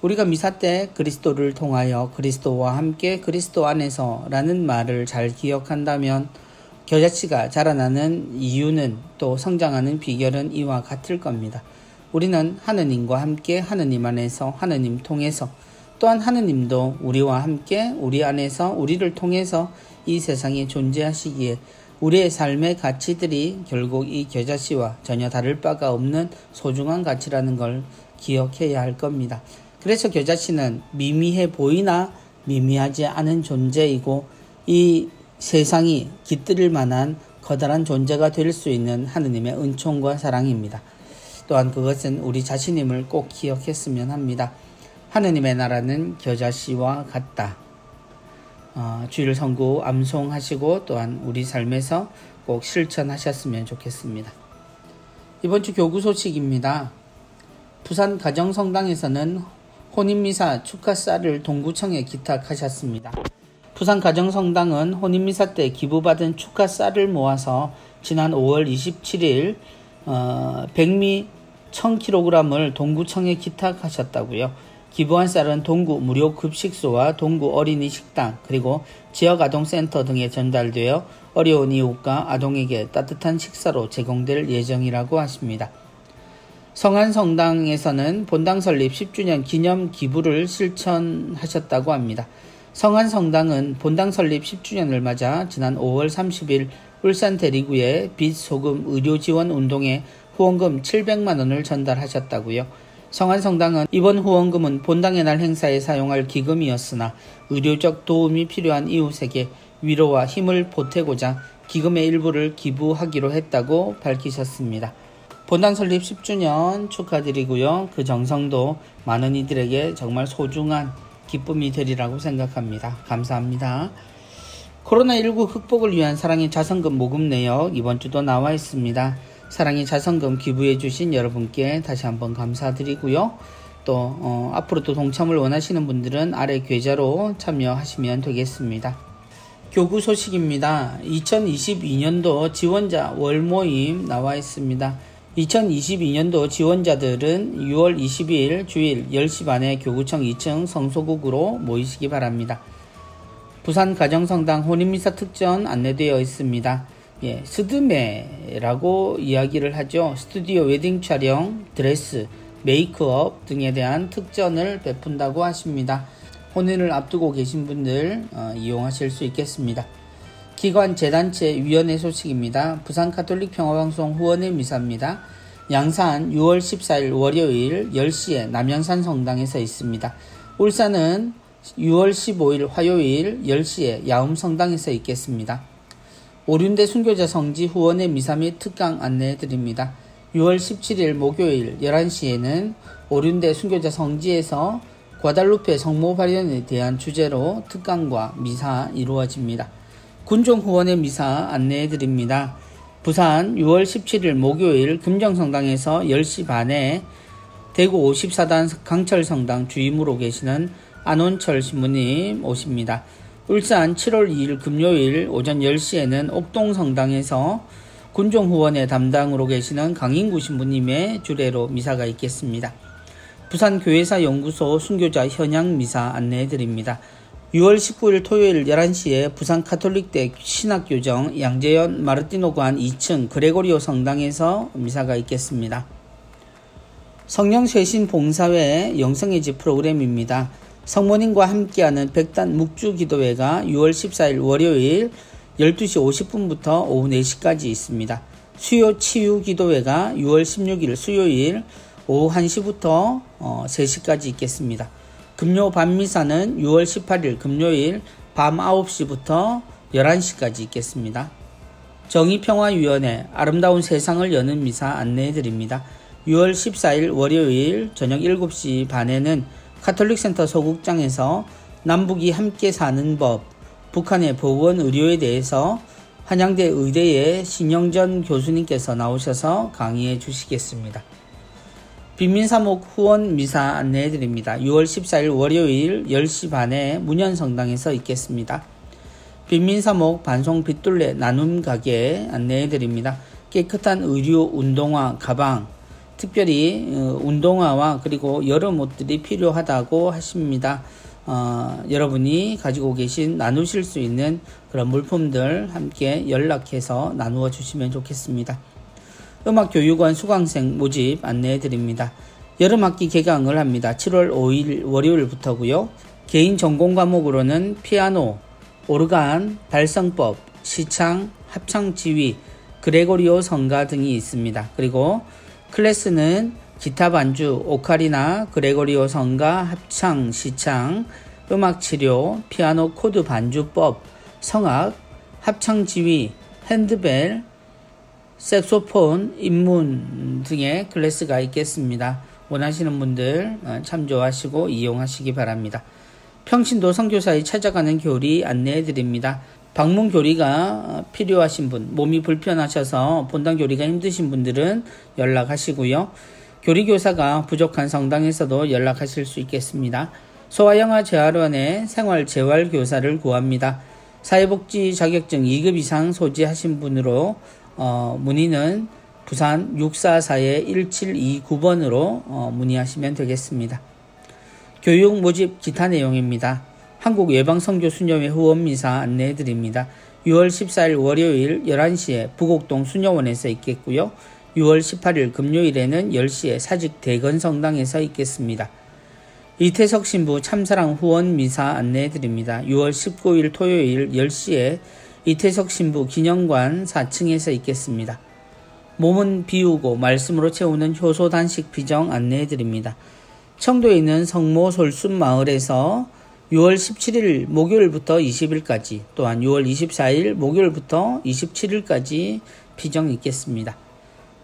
우리가 미사 때 그리스도를 통하여 그리스도와 함께 그리스도 안에서 라는 말을 잘 기억한다면 겨자씨가 자라나는 이유는 또 성장하는 비결은 이와 같을 겁니다. 우리는 하느님과 함께 하느님 안에서 하느님 통해서 또한 하느님도 우리와 함께 우리 안에서 우리를 통해서 이 세상에 존재하시기에 우리의 삶의 가치들이 결국 이 겨자씨와 전혀 다를 바가 없는 소중한 가치라는 걸 기억해야 할 겁니다. 그래서 겨자씨는 미미해 보이나 미미하지 않은 존재이고 이 세상이 깃들일 만한 커다란 존재가 될 수 있는 하느님의 은총과 사랑입니다. 또한 그것은 우리 자신임을 꼭 기억했으면 합니다. 하느님의 나라는 겨자씨와 같다. 주일 성구 암송하시고 또한 우리 삶에서 꼭 실천하셨으면 좋겠습니다. 이번 주 교구 소식입니다. 부산 가정성당에서는 혼인미사 축하쌀을 동구청에 기탁하셨습니다. 부산 가정성당은 혼인미사 때 기부받은 축하쌀을 모아서 지난 5월 27일 백미 1000kg을 동구청에 기탁하셨다고요. 기부한 쌀은 동구 무료급식소와 동구 어린이 식당 그리고 지역 아동센터 등에 전달되어 어려운 이웃과 아동에게 따뜻한 식사로 제공될 예정이라고 하십니다. 성안성당에서는 본당 설립 10주년 기념 기부를 실천하셨다고 합니다. 성안성당은 본당 설립 10주년을 맞아 지난 5월 30일 울산 대리구의 빛 소금 의료지원 운동에 후원금 700만 원을 전달하셨다고요. 성안성당은 이번 후원금은 본당의 날 행사에 사용할 기금이었으나 의료적 도움이 필요한 이웃에게 위로와 힘을 보태고자 기금의 일부를 기부하기로 했다고 밝히셨습니다. 본당 설립 10주년 축하드리고요. 그 정성도 많은 이들에게 정말 소중한 기쁨이 되리라고 생각합니다. 감사합니다. 코로나19 극복을 위한 사랑의 자선금 모금 내역 이번 주도 나와 있습니다. 사랑의 자선금 기부해 주신 여러분께 다시 한번 감사드리고요. 또 앞으로도 동참을 원하시는 분들은 아래 계좌로 참여하시면 되겠습니다. 교구 소식입니다. 2022년도 지원자 월모임 나와 있습니다. 2022년도 지원자들은 6월 22일 주일 10시 반에 교구청 2층 성소국으로 모이시기 바랍니다. 부산 가정성당 혼인미사 특전 안내되어 있습니다. 스드메라고 이야기를 하죠. 스튜디오 웨딩 촬영, 드레스, 메이크업 등에 대한 특전을 베푼다고 하십니다. 혼인을 앞두고 계신 분들 이용하실 수 있겠습니다. 기관 재단체 위원회 소식입니다. 부산 가톨릭 평화방송 후원의 미사입니다. 양산 6월 14일 월요일 10시에 남양산 성당에서 있습니다. 울산은 6월 15일 화요일 10시에 야움 성당에서 있겠습니다. 오륜대 순교자 성지 후원의 미사 및 특강 안내해드립니다. 6월 17일 목요일 11시에는 오륜대 순교자 성지에서 과달루페 성모 발현에 대한 주제로 특강과 미사 이루어집니다. 군종 후원의 미사 안내해드립니다. 부산 6월 17일 목요일 금정성당에서 10시 반에 대구 54단 강철성당 주임으로 계시는 안원철 신부님 오십니다. 울산 7월 2일 금요일 오전 10시에는 옥동성당에서 군종후원의 담당으로 계시는 강인구 신부님의 주례로 미사가 있겠습니다. 부산 교회사 연구소 순교자 현양 미사 안내해드립니다. 6월 19일 토요일 11시에 부산 가톨릭대 신학교정 양재현 마르티노관 2층 그레고리오 성당에서 미사가 있겠습니다. 성령쇄신 봉사회 영성의 집 프로그램입니다. 성모님과 함께하는 백단 묵주기도회가 6월 14일 월요일 12시 50분부터 오후 4시까지 있습니다. 수요 치유기도회가 6월 16일 수요일 오후 1시부터 3시까지 있겠습니다. 금요 밤미사는 6월 18일 금요일 밤 9시부터 11시까지 있겠습니다. 정의평화위원회 아름다운 세상을 여는 미사 안내해드립니다. 6월 14일 월요일 저녁 7시 반에는 가톨릭센터 소극장에서 남북이 함께 사는 법, 북한의 보건 의료에 대해서 한양대 의대의 신영전 교수님께서 나오셔서 강의해 주시겠습니다. 빈민사목 후원 미사 안내해드립니다. 6월 14일 월요일 10시 반에 문현성당에서 있겠습니다. 빈민사목 반송 빗둘레 나눔 가게 안내해드립니다. 깨끗한 의류, 운동화, 가방, 특별히 운동화와 그리고 여름 옷들이 필요하다고 하십니다. 여러분이 가지고 계신 나누실 수 있는 그런 물품들 함께 연락해서 나누어 주시면 좋겠습니다. 음악교육원 수강생 모집 안내해 드립니다. 여름학기 개강을 합니다. 7월 5일 월요일부터고요. 개인 전공 과목으로는 피아노, 오르간, 발성법, 시창, 합창 지휘, 그레고리오 성가 등이 있습니다. 그리고 클래스는 기타 반주, 오카리나, 그레고리오 성가, 합창, 시창, 음악 치료, 피아노 코드 반주법, 성악, 합창 지휘, 핸드벨, 색소폰, 입문 등의 클래스가 있겠습니다. 원하시는 분들 참조하시고 이용하시기 바랍니다. 평신도 선교사에 찾아가는 교리 안내해 드립니다. 방문 교리가 필요하신 분, 몸이 불편하셔서 본당 교리가 힘드신 분들은 연락하시고요. 교리교사가 부족한 성당에서도 연락하실 수 있겠습니다. 소아영아 재활원에 생활재활교사를 구합니다. 사회복지 자격증 2급 이상 소지하신 분으로 문의는 부산 644-1729번으로 문의하시면 되겠습니다. 교육 모집 기타 내용입니다. 한국예방선교수녀회 후원미사 안내해드립니다. 6월 14일 월요일 11시에 부곡동 수녀원에서 있겠고요. 6월 18일 금요일에는 10시에 사직 대건성당에서 있겠습니다. 이태석 신부 참사랑 후원미사 안내해드립니다. 6월 19일 토요일 10시에 이태석 신부 기념관 4층에서 있겠습니다. 몸은 비우고 말씀으로 채우는 효소 단식 비정 안내해드립니다. 청도에 있는 성모 솔순마을에서 6월 17일 목요일부터 20일까지 또한 6월 24일 목요일부터 27일까지 피정 있겠습니다.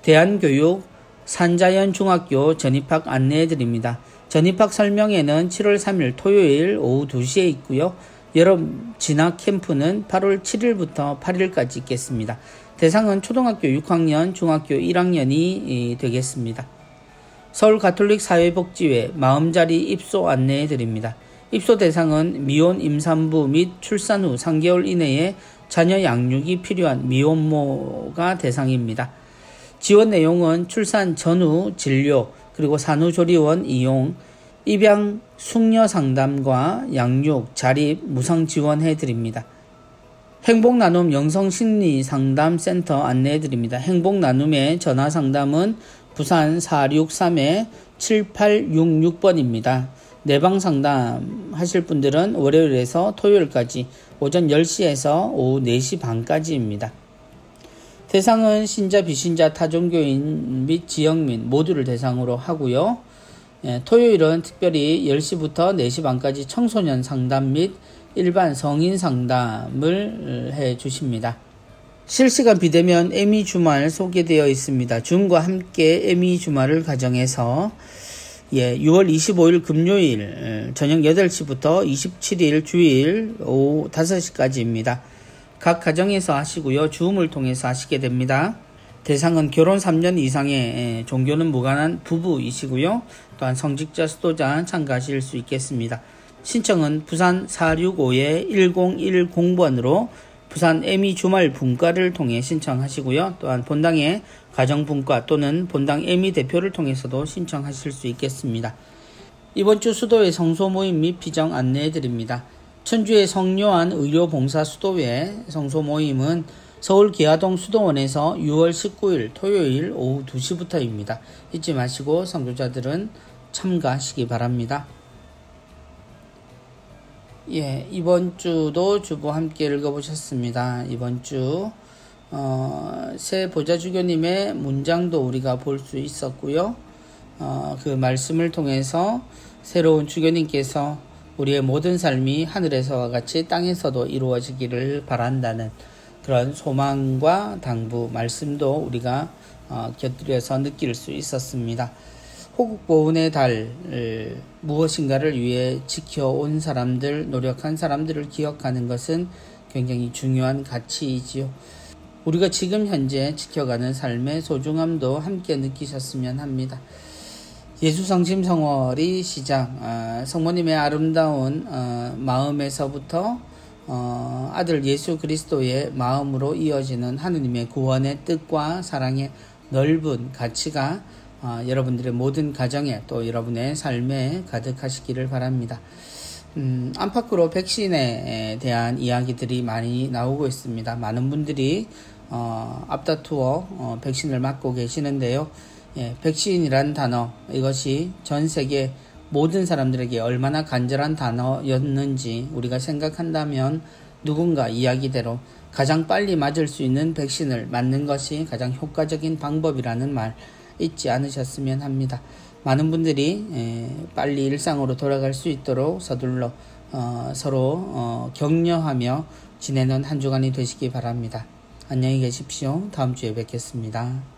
대한교육 산자연 중학교 전입학 안내해드립니다. 전입학 설명회는 7월 3일 토요일 오후 2시에 있고요. 여름 진학 캠프는 8월 7일부터 8일까지 있겠습니다. 대상은 초등학교 6학년, 중학교 1학년이 되겠습니다. 서울가톨릭사회복지회 마음자리 입소 안내해드립니다. 입소 대상은 미혼 임산부 및 출산 후 3개월 이내에 자녀 양육이 필요한 미혼모가 대상입니다. 지원 내용은 출산 전후 진료, 그리고 산후조리원 이용, 입양 숙녀 상담과 양육, 자립, 무상 지원해드립니다. 행복나눔 영성심리상담센터 안내해드립니다. 행복나눔의 전화상담은 부산 463-7866번입니다. 내방 상담 하실 분들은 월요일에서 토요일까지 오전 10시에서 오후 4시 반까지입니다. 대상은 신자, 비신자, 타종교인 및 지역민 모두를 대상으로 하고요. 토요일은 특별히 10시부터 4시 반까지 청소년 상담 및 일반 성인 상담을 해 주십니다. 실시간 비대면 애미 주말 소개되어 있습니다. 줌과 함께 애미 주말을 가정해서 6월 25일 금요일 저녁 8시부터 27일 주일 오후 5시까지입니다. 각 가정에서 하시고요. 줌을 통해서 하시게 됩니다. 대상은 결혼 3년 이상의 종교는 무관한 부부이시고요. 또한 성직자, 수도자 참가하실 수 있겠습니다. 신청은 부산 465-1010번으로 부산 애미 주말 분과를 통해 신청하시고요. 또한 본당의 가정분과 또는 본당 애미 대표를 통해서도 신청하실 수 있겠습니다. 이번 주 수도회 성소 모임 및 피정 안내해드립니다. 천주의 성요한 의료봉사 수도회 성소 모임은 서울 기아동 수도원에서 6월 19일 토요일 오후 2시부터입니다. 잊지 마시고 성도자들은 참가하시기 바랍니다. 이번 주도 주보 함께 읽어보셨습니다. 이번 주 새 보좌주교님의 문장도 우리가 볼 수 있었고요. 그 말씀을 통해서 새로운 주교님께서 우리의 모든 삶이 하늘에서와 같이 땅에서도 이루어지기를 바란다는 그런 소망과 당부 말씀도 우리가 곁들여서 느낄 수 있었습니다. 호국보훈의 달 무엇인가를 위해 지켜온 사람들, 노력한 사람들을 기억하는 것은 굉장히 중요한 가치이지요. 우리가 지금 현재 지켜가는 삶의 소중함도 함께 느끼셨으면 합니다. 예수성심성월이 시작, 성모님의 아름다운 마음에서부터 아들 예수 그리스도의 마음으로 이어지는 하느님의 구원의 뜻과 사랑의 넓은 가치가 여러분들의 모든 가정에 또 여러분의 삶에 가득하시기를 바랍니다. 안팎으로 백신에 대한 이야기들이 많이 나오고 있습니다. 많은 분들이 앞다투어 백신을 맞고 계시는데요. 예, 백신이란 단어, 이것이 전 세계 모든 사람들에게 얼마나 간절한 단어였는지 우리가 생각한다면 누군가 이야기대로 가장 빨리 맞을 수 있는 백신을 맞는 것이 가장 효과적인 방법이라는 말 잊지 않으셨으면 합니다. 많은 분들이 빨리 일상으로 돌아갈 수 있도록 서둘러 서로 격려하며 지내는 한 주간이 되시기 바랍니다. 안녕히 계십시오. 다음 주에 뵙겠습니다.